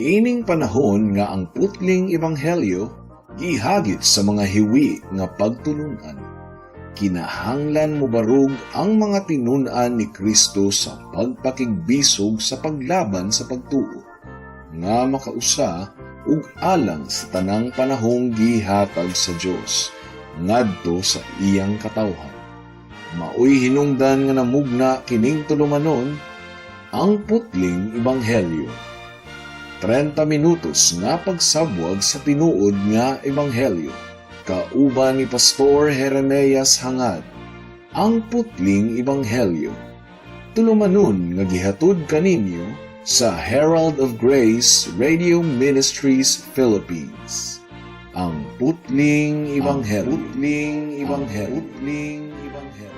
Niining panahon nga ang putling ebanghelyo gihagit sa mga hiwi nga pagtulunan. Kinahanglan mo barug ang mga tinunan ni Kristo sa pagpakigbisog sa paglaban sa pagtuo, nga makausa ug alang sa tanang panahong gihatag sa Dios ngadto sa iyang katawhan. Maoy hinungdan nga namugna kining tulumanon ang putling ebanghelyo. 30 minutos nga pagsabwag sa tinuod nga ebanghelyo. Kauban ni Pastor Jeremias Hangad, ang putling ebanghelyo. Tulumanon nga gihatod kaninyo sa Herald of Grace Radio Ministries Philippines. Ang putling ebanghelyo. Putling ebanghelyo. Putling ebanghelyo.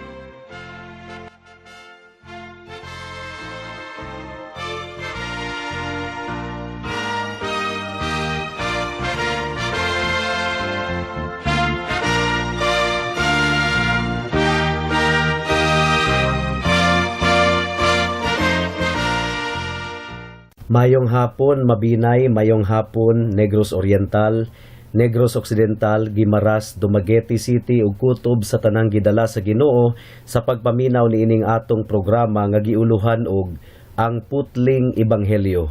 Mayong hapon, Mabinay, mayong hapon, Negros Oriental, Negros Occidental, Guimaras, Dumaguete City ug kutob sa tanang gidala sa Ginoo sa pagpaminaw niining atong programa nga giuluhan og ang putling ebanghelyo.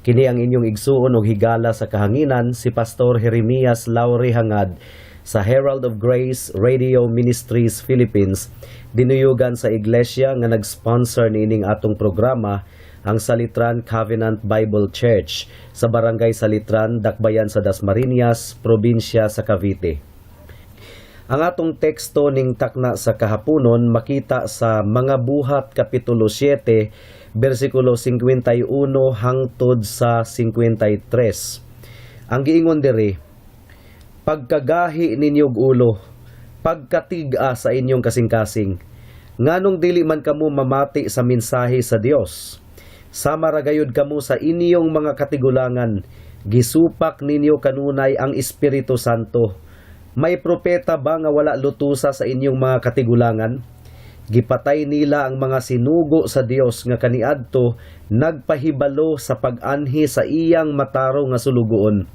Kini ang inyong igsuon og higala sa kahanginan si Pastor Jeremias Laure Hangad sa Herald of Grace Radio Ministries Philippines, dinuyugan sa iglesia nga nag-sponsor niining atong programa, ang Salitran Covenant Bible Church sa Barangay Salitran, Dakbayan sa Dasmariñas, Probinsya sa Cavite. Ang atong teksto ning takna sa kahaponon makita sa Mga Buhat Kapitulo 7, versikulo 51 hangtod sa 53. Ang giingon diri, pagkagahi ninyog ulo, pagkatiga sa inyong kasing-kasing, nganong dili man kamo mamati sa mensahe sa Dios. Sama ragayod kamo sa inyong mga katigulangan, gisupak ninyo kanunay ang Espiritu Santo. May propeta ba nga wala lutusa sa inyong mga katigulangan? Gipatay nila ang mga sinugo sa Dios nga kaniadto, nagpahibalo sa pag-anhi sa iyang mataro nga sulugoon.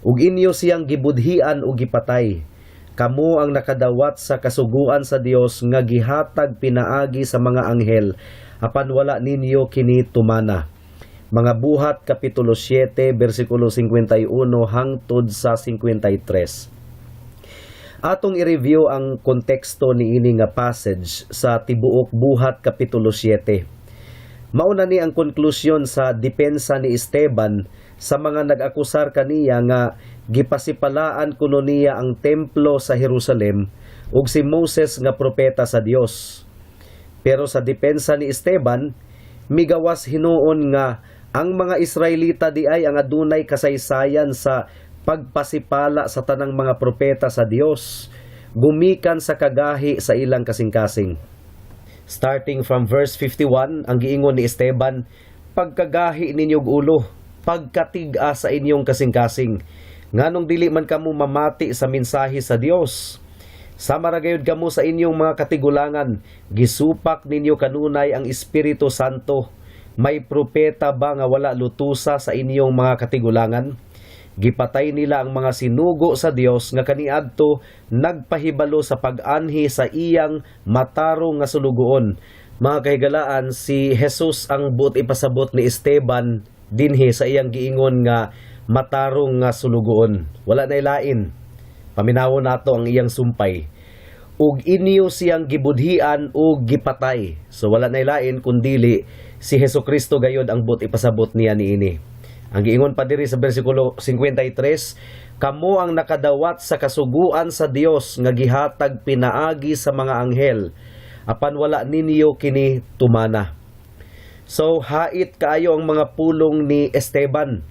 Ug inyo siyang gibudhian ug gipatay. Kamo ang nakadawat sa kasuguan sa Dios nga gihatag pinaagi sa mga anghel, apan wala ninyo kini tumana. Mga Buhat Kapitulo 7, versikulo 51 hangtod sa 53. Atong i-review ang konteksto niini nga passage sa tibuok Buhat Kapitulo 7. Mauna ni ang konklusyon sa depensa ni Esteban sa mga nag-akusar kaniya nga gipasipalaan kuno niya ang templo sa Jerusalem ug si Moses nga propeta sa Dios. Pero sa depensa ni Esteban, migawas hinuon nga ang mga Israelita di ay ang adunay kasaysayan sa pagpasipala sa tanang mga propeta sa Dios, gumikan sa kagahi sa ilang kasing-kasing. Starting from verse 51, ang giingon ni Esteban, pagkagahi ninyog ulo, pagkatiga sa inyong kasing-kasing, nganong dili man kamo mamati sa mensahe sa Dios. Sama ra gayud kamo sa inyong mga katigulangan, gisupak ninyo kanunay ang Espiritu Santo. May propeta ba nga wala lutusa sa inyong mga katigulangan? Gipatay nila ang mga sinugo sa Dios nga kaniadto, nagpahibalo sa pag-anhi sa iyang matarong nga sulugoon. Mga kahigalaan, si Jesus ang buot ipasabot ni Esteban dinhi sa iyang giingon nga matarong nga sulugoon. Wala na ilain. Paminawon nato ang iyang sumpay. Ug inyo siyang gibudhian ug gipatay. So wala na ilain kundili si Hesukristo gayod ang buot ipasabot niya niini. Ang giingon pa diri sa bersikulo 53, kamo ang nakadawat sa kasuguan sa Dios nga gihatag pinaagi sa mga anghel, apan wala ninyo kini tumana. So hait kaayo ang mga pulong ni Esteban.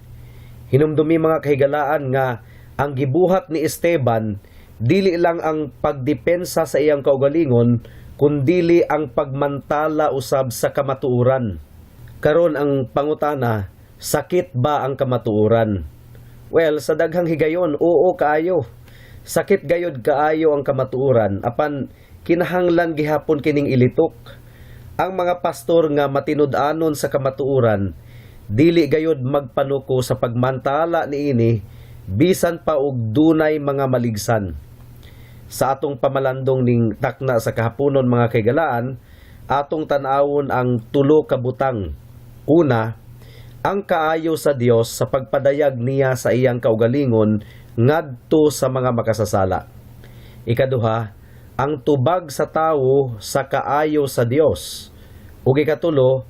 Hinumdumi mga kahigalaan nga ang gibuhat ni Esteban dili lang ang pagdepensa sa iyang kaugalingon, kundili ang pagmantala usab sa kamatuoran. Karon ang pangutana, sakit ba ang kamatuoran? Well, sa daghang higayon, oo kaayo. Sakit gayod kaayo ang kamatuoran, apan kinahanglan gihapon kining ilitok. Ang mga pastor nga matinud-anon sa kamatuoran, dili gayud magpanuko sa pagmantala niini bisan pa og dunay mga maligsan. Sa atong pamalandong ning takna sa kahaponon mga kaigalaan, atong tan-awon ang tulo ka butang. Una, ang kaayo sa Dios sa pagpadayag niya sa iyang kaugalingon ngadto sa mga makasasala. Ikaduha, ang tubag sa tawo sa kaayo sa Dios. Ug ikatulo,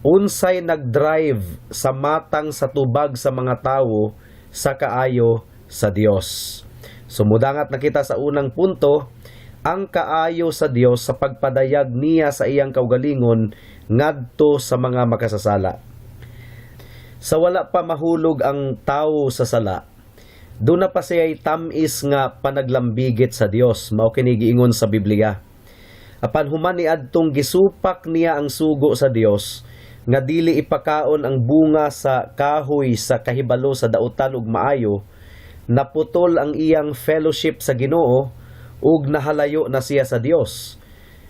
unsay nagdrive sa matang sa tubag sa mga tawo sa kaayo sa Dios. Sumudangat na kita sa unang punto, ang kaayo sa Dios sa pagpadayag niya sa iyang kaugalingon ngadto sa mga makasasala. Sa wala pa mahulog ang tawo sa sala, doon na pa siya'y tamis nga panaglambigit sa Dios, mao kini giingon sa Biblia. Apan human ni adtong gisupak niya ang sugo sa Dios, nga dili ipakaon ang bunga sa kahoy sa kahibalo sa dautan ug maayo, naputol ang iyang fellowship sa Ginoo ug nahalayo na siya sa Dios.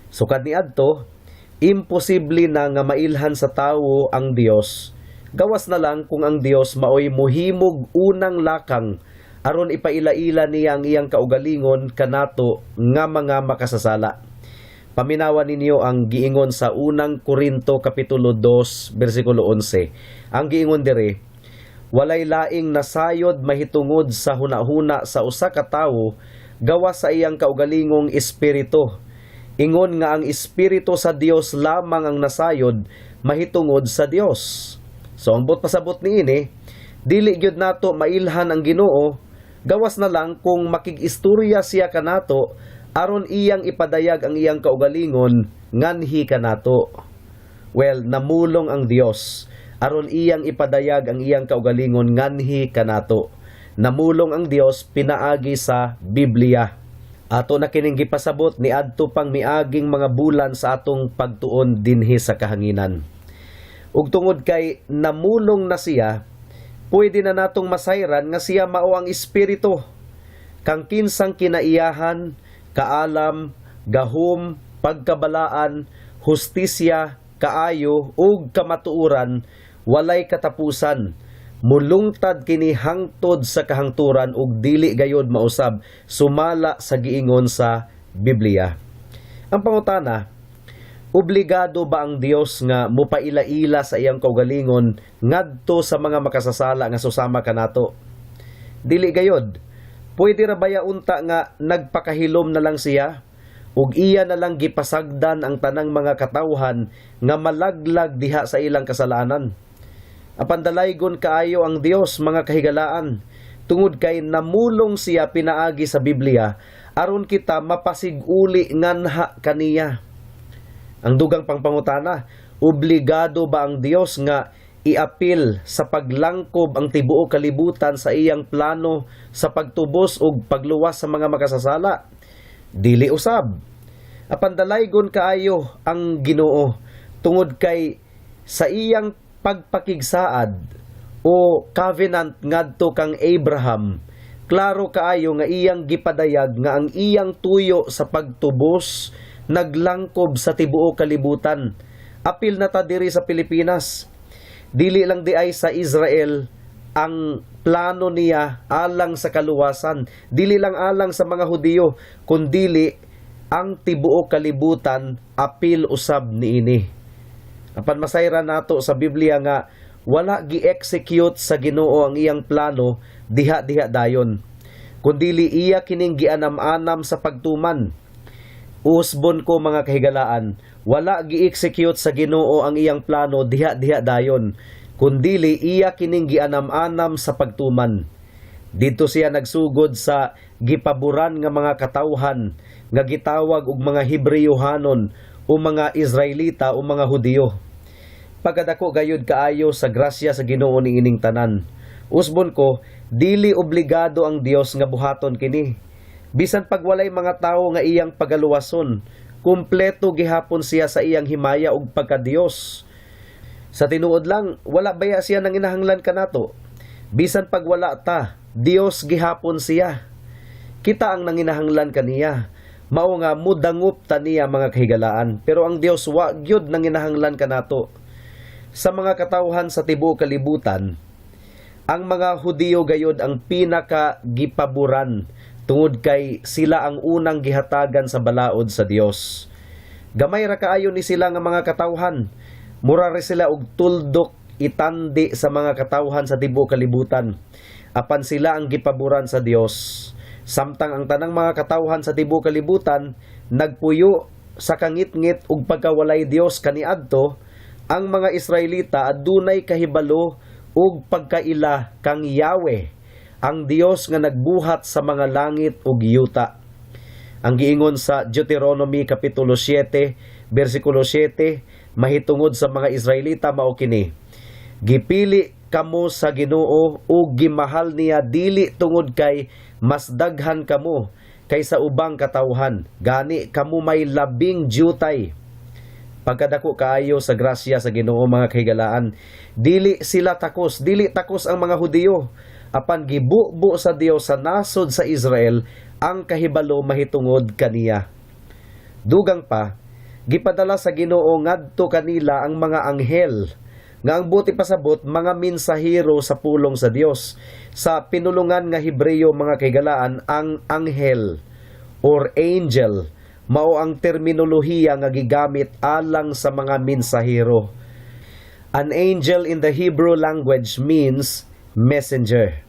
Sukad ni adto, imposible na nga mailhan sa tawo ang Dios. Gawas na lang kung ang Dios maoy muhimog unang lakang aron ipailaila niya ang iyang kaugalingon kanato nga mga makasasala. Paminawan ninyo ang giingon sa unang Korinto kapitulo 2 bersikulo 11. Ang giingon dire, walay laing nasayod mahitungod sa hunahuna sa usa ka tawo gawas sa iyang kaugalingong espiritu. Ingon nga ang espiritu sa Dios lamang ang nasayod mahitungod sa Dios. So ang pasabot niini, dili gyud nato mailhan ang Ginoo, gawas na lang kung makig-istorya siya kanato aron iyang ipadayag ang iyang kaugalingon nganhi kanato. Well, namulong ang Dios aron iyang ipadayag ang iyang kaugalingon nganhi kanato. Namulong ang Dios pinaagi sa Biblia. Ato na kining gipasabot ni adto pang miaging mga bulan sa atong pagtuon dinhi sa kahanginan. Ug tungod kay namulong na siya, pwede na natong masayran nga siya mao ang espiritu. Kang kinsang kinaiyahan, kaalam, gahom, pagkabalaan, hustisya, kaayo ug kamatuoran walay katapusan. Mulungtad kini hangtod sa kahangturan ug dili gayod mausab sumala sa giingon sa Biblia. Ang pangutana, obligado ba ang Dios nga mupaila-ila sa iyang kaugalingon ngadto sa mga makasasala nga susama kanato? Dili gayod. Pwede ra baya unta nga nagpakahilom na lang siya ug iya na lang gipasagdan ang tanang mga katawhan nga malaglag diha sa ilang kasalanan. Apan dalaygon kaayo ang Dios mga kahigalaan, tungod kay namulong siya pinaagi sa Biblia aron kita mapasiguli nganha kaniya. Ang dugang pangpangutana, obligado ba ang Dios nga iapil sa paglangkob ang tibuok kalibutan sa iyang plano sa pagtubos ug pagluwas sa mga makasasala? Dili usab. Apan dalaygon kaayo ang Ginoo tungod kay sa iyang pagpakigsaad o covenant ngadto kang Abraham, klaro kaayo nga iyang gipadayag nga ang iyang tuyo sa pagtubos naglangkob sa tibuok kalibutan. Apil na ta diri sa Pilipinas. Dili lang di ay sa Israel ang plano niya alang sa kaluwasan. Dili lang alang sa mga Hudiyo, kundili ang tibuok kalibutan apil usab niini. Apan masayra nato sa Biblia nga wala gi-execute sa Ginoo ang iyang plano diha-diha dayon, kundili iya kining gianam-anam sa pagtuman. Usbon ko mga kahigalaan, wala gi-execute sa Ginoo ang iyang plano diha-diha dayon, kundili iya kining gianam-anam sa pagtuman. Dito siya nagsugod sa gipaboran nga mga katawhan nga gitawag og mga Hebreyohanon o mga Israelita o mga Hudiyo. Pagkadako gayud kaayo sa grasya sa Ginoo niining tanan. Usbon ko, dili obligado ang Dios nga buhaton kini. Bisan pag walay mga tawo nga iyang pagaluwason, kumpleto gihapon siya sa iyang himaya ug pagka-Dios. Sa tinuod lang, wala baya siya nang inahanglan kanato. Bisan pag wala ta, Dios gihapon siya. Kita ang nanginahanglan kaniya. Mao nga mudangup ta niya mga kahigalaan, pero ang Dios wa gyud nanginahanglan kanato. Sa mga katawhan sa tibuok kalibutan, ang mga Hudiyo gayod ang pinaka gipaboran tungod kay sila ang unang gihatagan sa balaod sa Dios. Gamay ra kaayo ni sila nga mga katawhan. Mura ra sila og tuldok itandi sa mga katawhan sa tibuok kalibutan. Apan sila ang gipaboran sa Dios. Samtang ang tanang mga katawhan sa tibuok kalibutan nagpuyo sa kangit-ngit ug pagkawalay Dios kaniadto, ang mga Israelita adunay kahibalo ug pagkaila kang Yahweh, ang Dios nga nagbuhat sa mga langit ug yuta. Ang giingon sa Deuteronomy kapitulo 7 bersikulo 7 mahitungod sa mga Israelita mao kini: gipili kamo sa Ginoo ug gimahal niya dili tungod kay mas daghan kamo kaysa ubang katawhan, gani kamo may labing jutay. Pagkadako kaayo sa grasya sa Ginoo mga kahigalaan, dili sila takos, dili takos ang mga Hudiyo, apan gibubo sa Dios sa nasod sa Israel ang kahibalo mahitungod kaniya. Dugang pa, gipadala sa Ginoo ngadto kanila ang mga anghel, nga ang buti pasabot mga mensahero sa pulong sa Dios. Sa pinulungan nga Hebreyo mga kahigalaan, ang anghel or angel mao ang terminolohiya nga gigamit alang sa mga mensahero. An angel in the Hebrew language means messenger.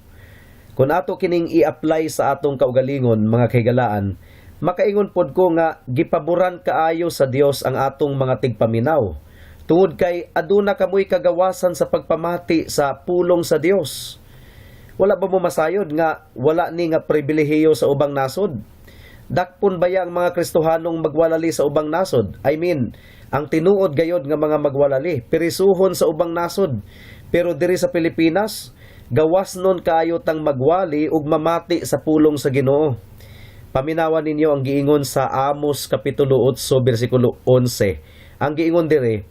Kung ato kining i-apply sa atong kaugalingon mga kahigalaan, makaingon pod ko nga gipaboran kaayo sa Dios ang atong mga tigpaminaw. Tungod kay aduna kamoy kagawasan sa pagpamati sa pulong sa Dios. Wala ba mo masayod nga wala ni nga pribilehiyo sa ubang nasod? Dakpon baya ang mga Kristohanong magwalali sa ubang nasod? Ang tinuod gayod nga mga magwalali, pirisuhon sa ubang nasod. Pero diri sa Pilipinas, gawas nun kaayo tang magwali ug mamati sa pulong sa Ginoo. Paminawan ninyo ang giingon sa Amos kapitulo 8 bersikulo 11. Ang giingon diri,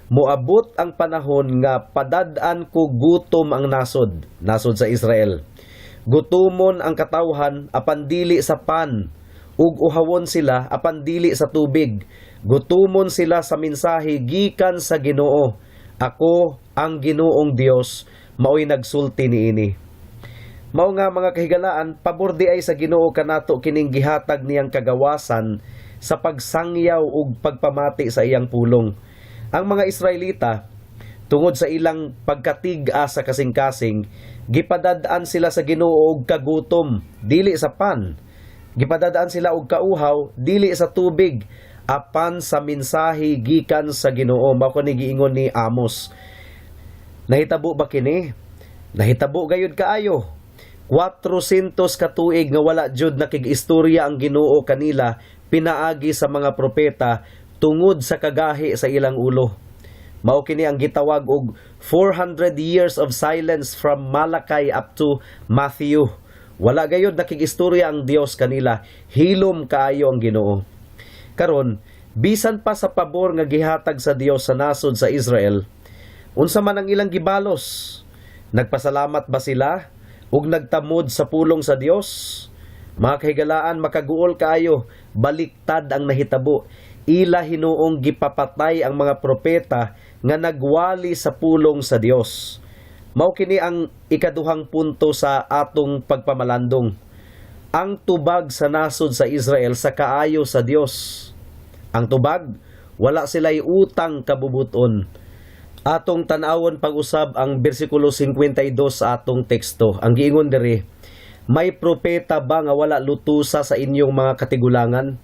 moabot ang panahon nga padad-an ko gutom ang nasod sa Israel. Gutomon ang katawhan apan dili sa pan, ug uhawon sila apan dili sa tubig. Gutomon sila sa mensahe gikan sa Ginoo. Ako ang Ginoong Dios, mao'y nagsulti niini. Mao nga mga kahigalaan, pabor di ay sa Ginoo kanato kining gihatag niyang kagawasan sa pagsangyaw ug pagpamati sa iyang pulong. Ang mga Israelita, tungod sa ilang pagkatig-a sa kasing-kasing, gipadadaan sila sa Ginoo og kagutom, dili sa pan. Gipadadaan sila og kauhaw, dili sa tubig, apan sa mensahe gikan sa Ginoo. Mao ni giingon ni Amos. Nahitabo ba kini? Nahitabo gayud kaayo. 400 ka tuig nga wala jud nakig-istorya ang Ginoo kanila pinaagi sa mga propeta tungod sa kagahi sa ilang ulo. Mao kini ang gitawag og 400 years of silence from Malachi up to Matthew. Wala gayud nakig-istorya ang Dios kanila, hilom kaayo ang Ginoo. Karon, bisan pa sa pabor nga gihatag sa Dios sa nasod sa Israel, unsa man ang ilang gibalos? Nagpasalamat ba sila ug nagtamod sa pulong sa Dios? Mga kahigalaan, makaguol kaayo, baliktad ang nahitabo. Ila hinuong gipapatay ang mga propeta nga nagwali sa pulong sa Dios. Mao kini ang ikaduhang punto sa atong pagpamalandong. Ang tubag sa nasod sa Israel sa kaayo sa Dios. Ang tubag, wala sila'y utang kabubuton. Atong tanawon pag-usab ang bersikulo 52 sa atong teksto. Ang giingon diri, may propeta ba nga wala lutusa sa inyong mga katigulangan?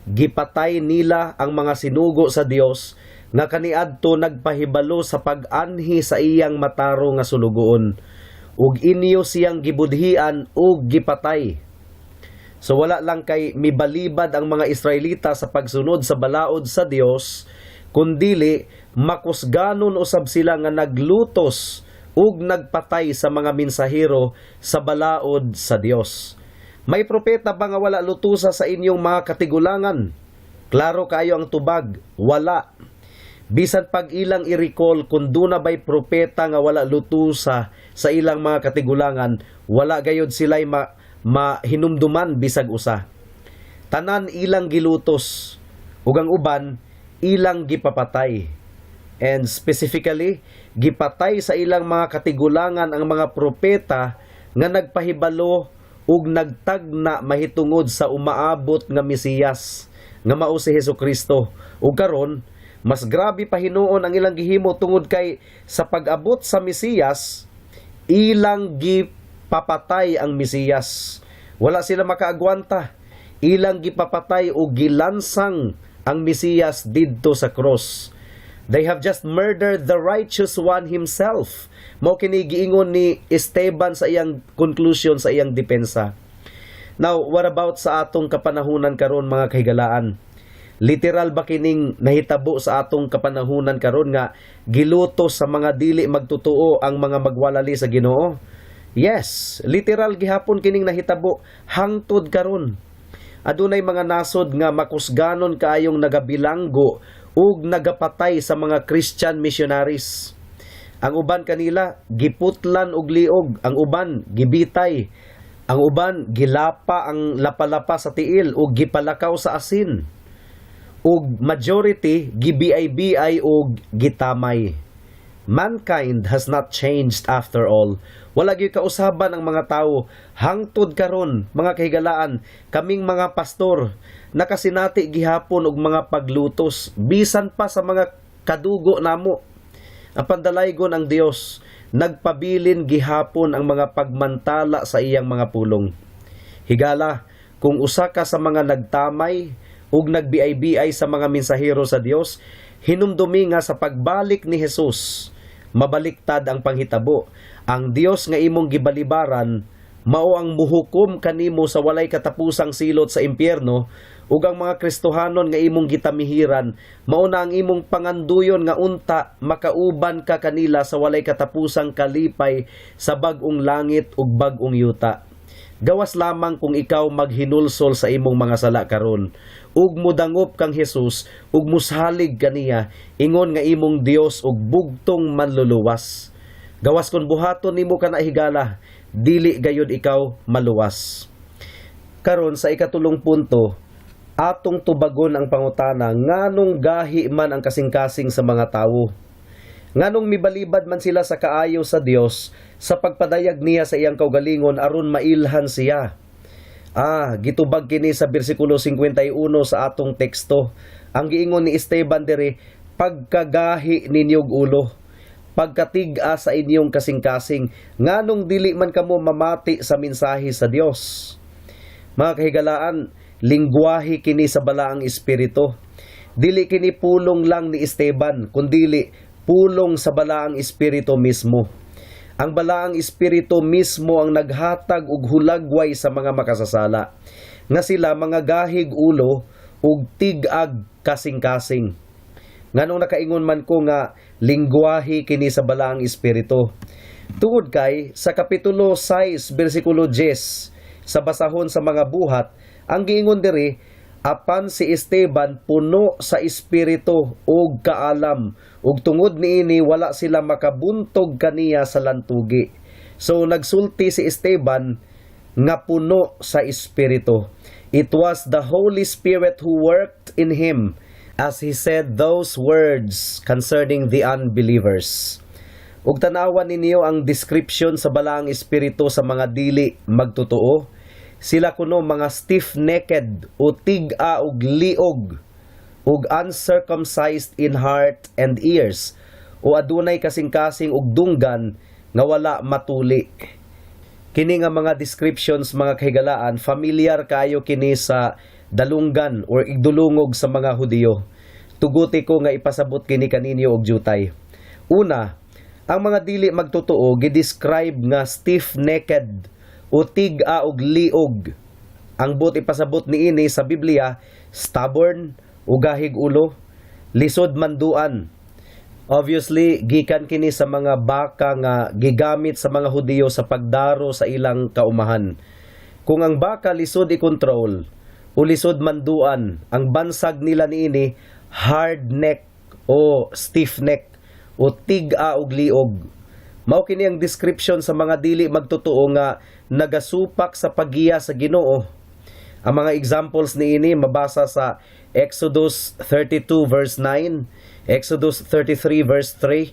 Gipatay nila ang mga sinugo sa Dios nga kaniadto nagpahibalo sa pag-anhi sa iyang mataro nga sulugoon, ug inyo siyang gibudhian ug gipatay. So wala lang kay mibalibad ang mga Israelita sa pagsunod sa balaod sa Dios, kundili makusganon usab sila nga naglutos ug nagpatay sa mga mensahero sa balaod sa Dios. May propeta ba nga wala lutusa sa inyong mga katigulangan? Klaro kayo ang tubag, wala. Bisan pag ilang i-recall kung duna ba'y propeta nga wala lutusa sa ilang mga katigulangan, wala gayod sila'y mahinumduman bisag usa. Tanan ilang gilutos, ug ang uban ilang gipapatay. And specifically, gipatay sa ilang mga katigulangan ang mga propeta nga nagpahibalo ug nagtagna mahitungod sa umaabot nga Mesiyas nga mao si Hesukristo. Ug karon, mas grabe pa hinuon ang ilang gihimo tungod kay sa pag-abot sa Mesiyas, ilang gipapatay ang Mesiyas. Wala sila makaagwanta. Ilang gipapatay o gilansang ang Mesiyas didto sa cross. They have just murdered the righteous one himself. Mao kini giingon ni Esteban sa iyang conclusion sa iyang depensa. Now, what about sa atong kapanahunan karon mga kahigalaan? Literal ba kining nahitabo sa atong kapanahunan karon nga giluto sa mga dili magtutuo ang mga magwalali sa Ginoo? Yes, literal gihapon kining nahitabo hangtod karon. Adunay mga nasod nga makusganon kaayong nagabilanggo ug nagapatay sa mga Christian missionaries. Ang uban kanila giputlan og liog, ang uban gibitay, ang uban gilapa ang lapalapa sa tiil ug gipalakaw sa asin. Ug majority gibiay-biay ug gitamay. Mankind has not changed after all. Wala gyud kausaban ang mga tawo hangtod karon mga kahigalaan, kaming mga pastor nakasinati gihapon og mga paglutos bisan pa sa mga kadugo namo. Ang pandalaygon ang Dios, nagpabilin gihapon ang mga pagmantala sa iyang mga pulong. Higala, kung usa ka sa mga nagtamay ug nagbiay-biay sa mga mensahero sa Dios, hinumdumi nga sa pagbalik ni Jesus, mabaliktad ang panghitabo. Ang Dios nga imong gibalibaran mao ang muhukom kanimo sa walay katapusang silot sa impyerno, ug ang mga Kristohanon nga imong gitamihiran mao na ang imong panganduyon nga unta makauban ka kanila sa walay katapusang kalipay sa bag-ong langit ug bag-ong yuta. Gawas lamang kung ikaw maghinulsol sa imong mga sala karon ug mudangop kang Hesus ug musalig kaniya ingon nga imong Dios ug bugtong manluluwas. Gawas kon buhaton nimo kana higala, dili gayud ikaw maluwas. Karon sa ikatulong punto, atong tubagon ang pangutana nganong gahi man ang kasing-kasing sa mga tawo. Nganong mibalibad man sila sa kaayo sa Dios sa pagpadayag niya sa iyang kaugalingon aron mailhan siya. Gitubag kini sa bersikulo 51 sa atong teksto. Ang giingon ni Esteban diri, pagkagahi ninyog ulo, pagkatiga sa inyong kasing-kasing, nganong dili man kamo mamati sa mensahe sa Dios. Mga kahigalaan, lingwahe kini sa balaang espiritu. Dili kini pulong lang ni Esteban, kundili pulong sa balaang espiritu mismo. Ang balaang espiritu mismo ang naghatag og hulagway sa mga makasasala, nga sila mga gahig ulo ug tig-ag kasing-kasing. Nganong nakaingon man ko nga lingwahe kini sa balaang espiritu. Tungod kay sa kapitulo 6 bersikulo 10 sa basahon sa mga buhat, ang giingon diri, apan si Esteban puno sa espiritu ug kaalam, ug tungod niini wala sila makabuntog kaniya sa lantugi. So nagsulti si Esteban nga puno sa espiritu. It was the Holy Spirit who worked in him as he said those words concerning the unbelievers. Ug tanawan ninyo ang description sa balaang espiritu sa mga dili magtotoo. Sila kuno mga stiff-necked o tig-a ug liog ug uncircumcised in heart and ears, o adunay kasing-kasing ug dunggan nga wala matuli. Kini nga mga descriptions mga kahigalaan, familiar kayo kini sa dalunggan or igdulungog sa mga Hudiyo. Tuguti ko nga ipasabot kini kaninyo og jutay. Una, ang mga dili magtotoo gidescribe nga stiff-necked o tig-a og liog. Ang bot ipasabot niini sa Biblia, stubborn o gahig ulo, lisod manduan. Obviously, gikan kini sa mga baka nga gigamit sa mga Hudiyo sa pagdaro sa ilang kaumahan. Kung ang baka lisod i-control o lisod manduan, ang bansag nila niini hard neck o stiff neck o tig-a og liog. Mao kini ang description sa mga dili magtotoo nga nagasupak sa paggiya sa Ginoo. Ang mga examples niini mabasa sa Exodus 32 verse 9, Exodus 33 verse 3,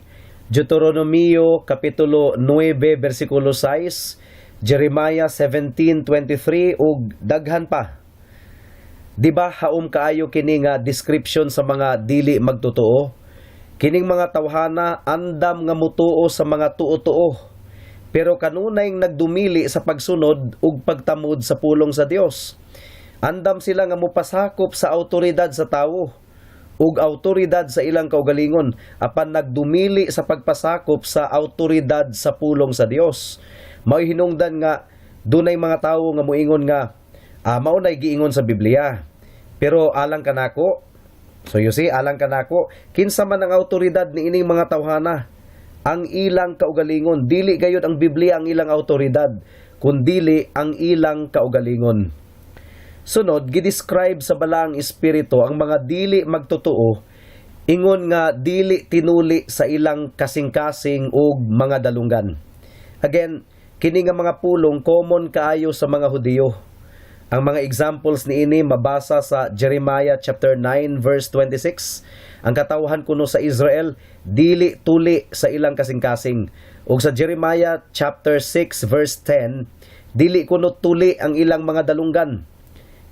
Deuteronomio Kapitulo 9 versikulo 6, Jeremiah 17:23 ug daghan pa. Diba haom kaayo kini nga description sa mga dili magtotoo? Kining mga tawhana andam nga mutuo sa mga tuo-tuo, pero kanunay nagdumili sa pagsunod ug pagtamod sa pulong sa Dios. Andam sila nga mupasakop sa awtoridad sa tawo ug awtoridad sa ilang kaugalingon apan nagdumili sa pagpasakop sa awtoridad sa pulong sa Dios. Mao hinungdan nga dunay mga tawo nga moingon nga mao nay giingon sa Biblia. Pero alang kanako, so you see, alang kanako, kinsa man ang awtoridad ni ining mga tawhana? Ang ilang kaugalingon, dili gayud ang Biblia ang ilang awtoridad, kundili ang ilang kaugalingon. Sunod, gidescribe sa balaang espiritu ang mga dili magtotoo, ingon nga dili tinuli sa ilang kasing-kasing ug mga dalunggan. Again, kini nga mga pulong common kaayo sa mga Hudiyo. Ang mga examples ni ini mabasa sa Jeremiah chapter 9 verse 26. Ang katawhan kuno sa Israel dili tuli sa ilang kasing-kasing. Ug sa Jeremiah chapter 6 verse 10, dili kuno tuli ang ilang mga dalunggan.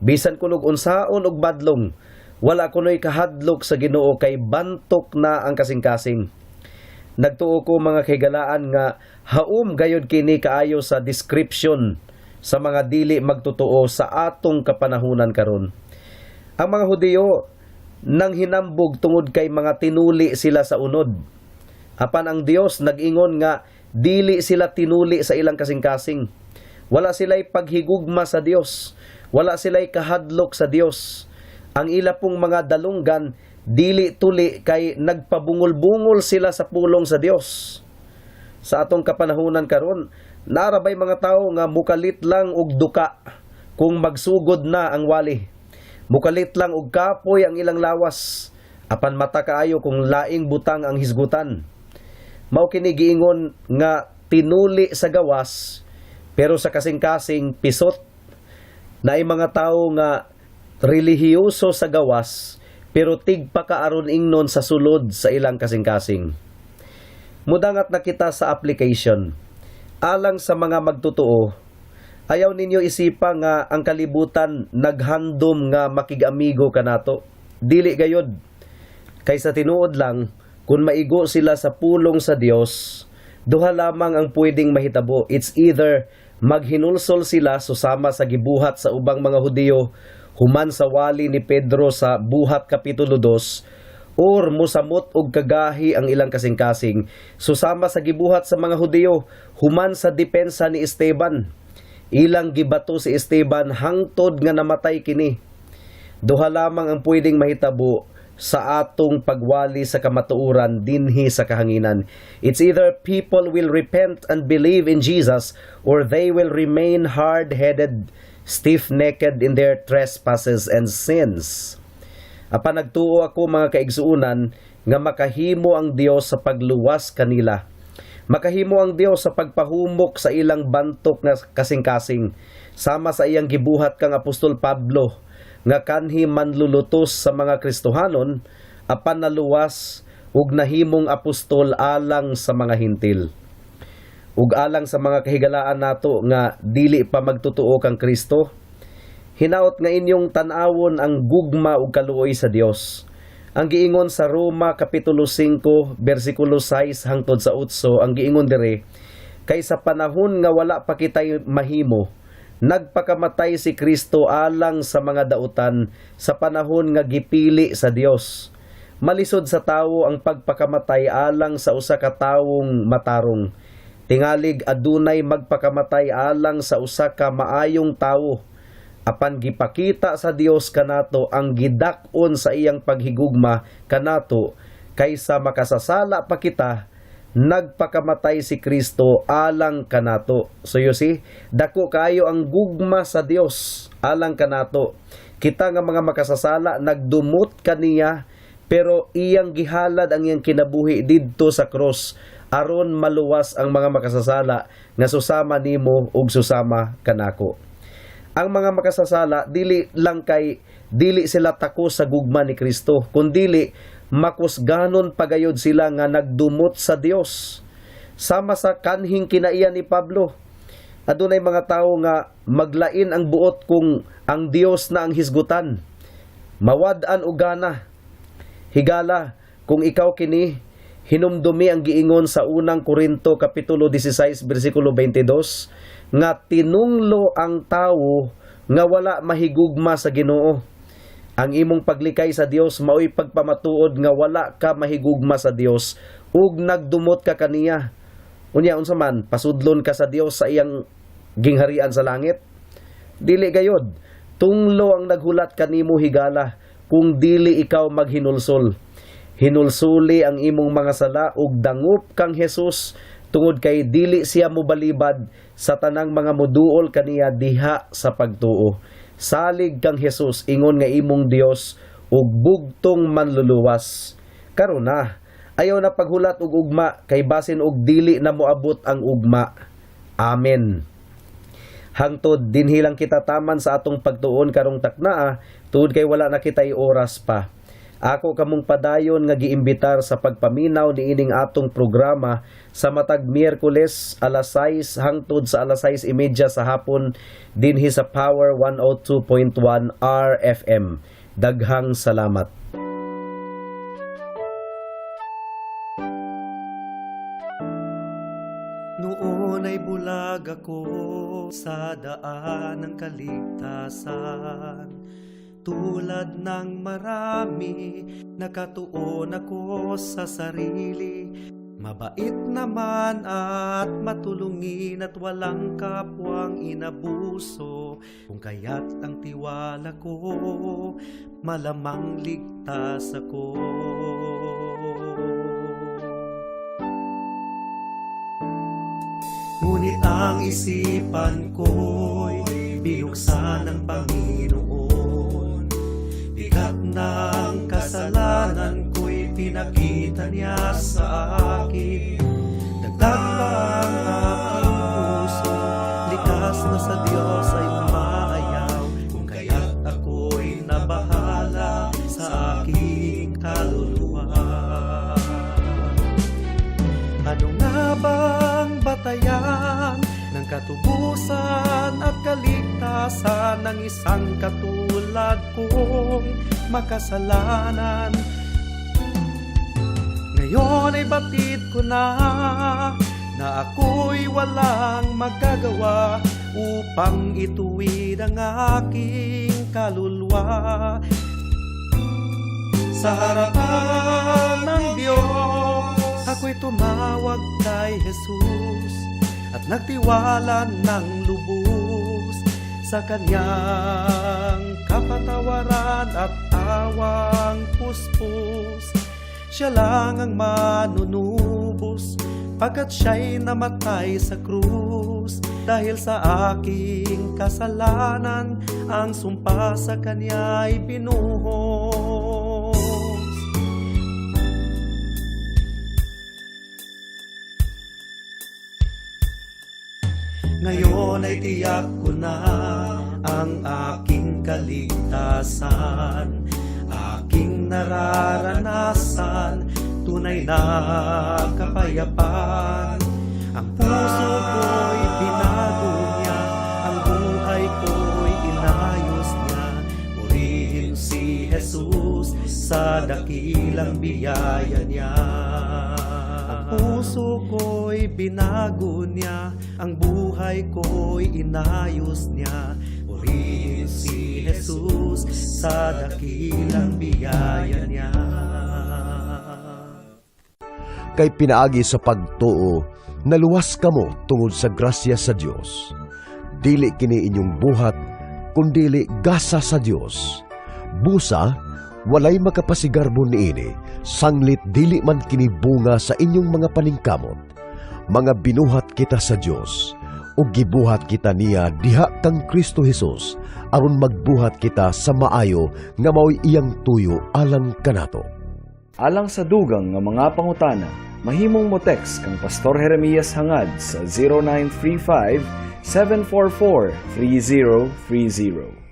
Bisan kuno unsaon og badlong, wala kuno'y kahadlok sa Ginoo kay bantok na ang kasing-kasing. Nagtuo ko mga kahigalaan nga haom gayud kini kaayo sa description sa mga dili magtotoo sa atong kapanahunan karon. Ang mga Hudiyo nang hinambog tungod kay mga tinuli sila sa unod. Apan ang Dios nag-ingon nga dili sila tinuli sa ilang kasing-kasing. Wala sila'y paghigugma sa Dios. Wala sila'y kahadlok sa Dios. Ang ila pong mga dalunggan dili tuli kay nagpabungol-bungol sila sa pulong sa Dios. Sa atong kapanahunan karon, narabay mga tao nga mukalit lang og duka kung magsugod na ang wali. Mukalit lang og kapoy ang ilang lawas, apan mata kaayo kung laing butang ang hisgutan. Mao kini giingon nga tinuli sa gawas, pero sa kasing-kasing pisot. Naay mga tao nga relihiyoso sa gawas, pero tigpakaaron ingnon sa sulod sa ilang kasing-kasing. Mudangat na kita sa application. Alang sa mga magtotoo, ayaw ninyo isipa nga ang kalibutan naghandom nga makigamigo kanato. Dili gayod. Kaysa tinuod lang, kung maigo sila sa pulong sa Dios, duha lamang ang pwedeng mahitabo. It's either maghinulsol sila susama sa gibuhat sa ubang mga Hudiyo, human sa wali ni Pedro sa Buhat Kapitulo 2, or musamot og kagahi ang ilang kasing-kasing susama sa gibuhat sa mga Hudiyo, human sa depensa ni Esteban. Ilang gibato si Esteban hangtod nga namatay kini. Duha lamang ang pwedeng mahitabo sa atong pagwali sa kamatuoran dinhi sa kahanginan. It's either people will repent and believe in Jesus, or they will remain hard-headed, stiff-necked in their trespasses and sins. Apan nagtuo ako mga kaigsuunan nga makahimo ang Dios sa pagluwas kanila. Makahimo ang Dios sa pagpahumok sa ilang bantok nga kasing-kasing, sama sa iyang gibuhat kang Apostol Pablo nga kanhi manlulutos sa mga Kristohanon apan naluwas ug nahimong apostol alang sa mga hintil. Ug alang sa mga kahigalaan nato nga dili pa magtutuo kang Kristo, hinaot nga inyong tan-awon ang gugma ug kaluoy sa Dios. Ang giingon sa Roma Kapitulo 5 versikulo 6 hangtod sa 8, ang giingon dire, kay sa panahon nga wala pa kitay mahimo, nagpakamatay si Kristo alang sa mga dautan sa panahon nga gipili sa Dios. Malisod sa tawo ang pagpakamatay alang sa usa ka tawong matarong. Tingalig adunay magpakamatay alang sa usa ka maayong tawo. Apan gipakita sa Dios kanato ang gidak-on sa iyang paghigugma kanato, kaysa makasasala pa kita, nagpakamatay si Kristo alang kanato. So you see, dako kayo ang gugma sa Dios alang kanato. Kita nga mga makasasala nagdumot kaniya, pero iyang gihalad ang iyang kinabuhi didto sa cross aron maluwas ang mga makasasala nga susama nimo ug susama kanako. ang mga makasasala dili sila tako sa gugma ni Kristo, kundili makusganon pagayod sila nga nagdumot sa Dios. Sama sa kanhing kinaiya ni Pablo, adunay mga tao nga maglain ang buot kung ang Dios na ang hisgutan. Mawad-an og gana. Higala kung ikaw kini hinumdumi ang giingon sa unang Korinto kapitulo 16 bersikulo 22 nga tinunglo ang tawo nga wala mahigugma sa Ginoo. Ang imong paglikay sa Dios mao'y pagpamatuod nga wala ka mahigugma sa Dios ug nagdumot ka kaniya. Unya unsa man pasudlon ka sa Dios sa iyang gingharian sa langit? Dili gayod. Tunglo ang naghulat kanimo higala kung dili ikaw maghinulsol. Hinulsuli ang imong mga sala ug dangup kang Hesus tungod kay dili siya mobalibad sa tanang mga moduol kaniya diha sa pagtuo. Salig kang Hesus ingon nga imong Dios ug bugtong manluluwas. Karon na ayaw na paghulat og ugma kay basin og dili na moabot ang ugma. Amen. Hangtod dinhi lang kita taman sa atong pagtuon karong taknaa tungod kay wala na kitay oras pa. Ako kamong padayon nga giimbitar sa pagpaminaw ni ining atong programa sa matag Miyerkules alas 6 hangtod sa alas 6:30 sa hapon dinhi sa Power 102.1 RFM. Daghang salamat. Noon ay bulag ako sa daan ng kaligtasan. Tulad ng marami, nakatuon ako sa sarili. Mabait naman at matulungin at walang kapwang inabuso. Kung kaya't ang tiwala ko, malamang ligtas ako. Ngunit ang isipan ko'y binuksan ng Panginoon. Bigat ng kasalanan ko'y pinakita niya sa akin. Dagdag pa ang aking puso, likas na sa Diyos ay umaayaw. Kung kaya't ako'y nabahala sa aking kaluluwa. Ano nga bang batayan ng katubusan at kaligtasan ng isang katulad kong makasalanan? Ngayon ay batid ko na ako'y walang magagawa upang ituwid ang aking kaluluwa. Sa harapan ng Diyos, ako'y tumawag kay Jesus at nagtiwala ng lubos sa kanyang kapatawaran at awang puspos. Siya lang ang manunubos pagkat siya'y namatay sa krus. Dahil sa aking kasalanan, ang sumpa sa kanya'y binuhos. Ngayon ay tiyak ko na ang aking kaligtasan, aking nararanasan, tunay na kapayapaan. Ang puso ko'y binago niya, ang buhay ko'y inayos niya. Purihin si Jesus sa dakilang biyaya niya. Puso ko'y binago niya, ang buhay ko'y inayos niya. Purihin si Jesus sa dakilang biyaya niya. Kay pinaagi sa pagtuo, naluwas kamo tungod sa grasya sa Dios. Dili kini inyong buhat, kundili gasa sa Dios. Busa, walay makapasigarbo niini, sanglit dili man kini bunga sa inyong mga paningkamot. Mga binuhat kita sa Dios, ug gibuhat kita niya diha kang Kristo Jesus, aron magbuhat kita sa maayo nga mao'y iyang tuyo alang kanato. Alang sa dugang nga mga pangutana, mahimong mo text kang Pastor Jeremias hangad sa 744-3030.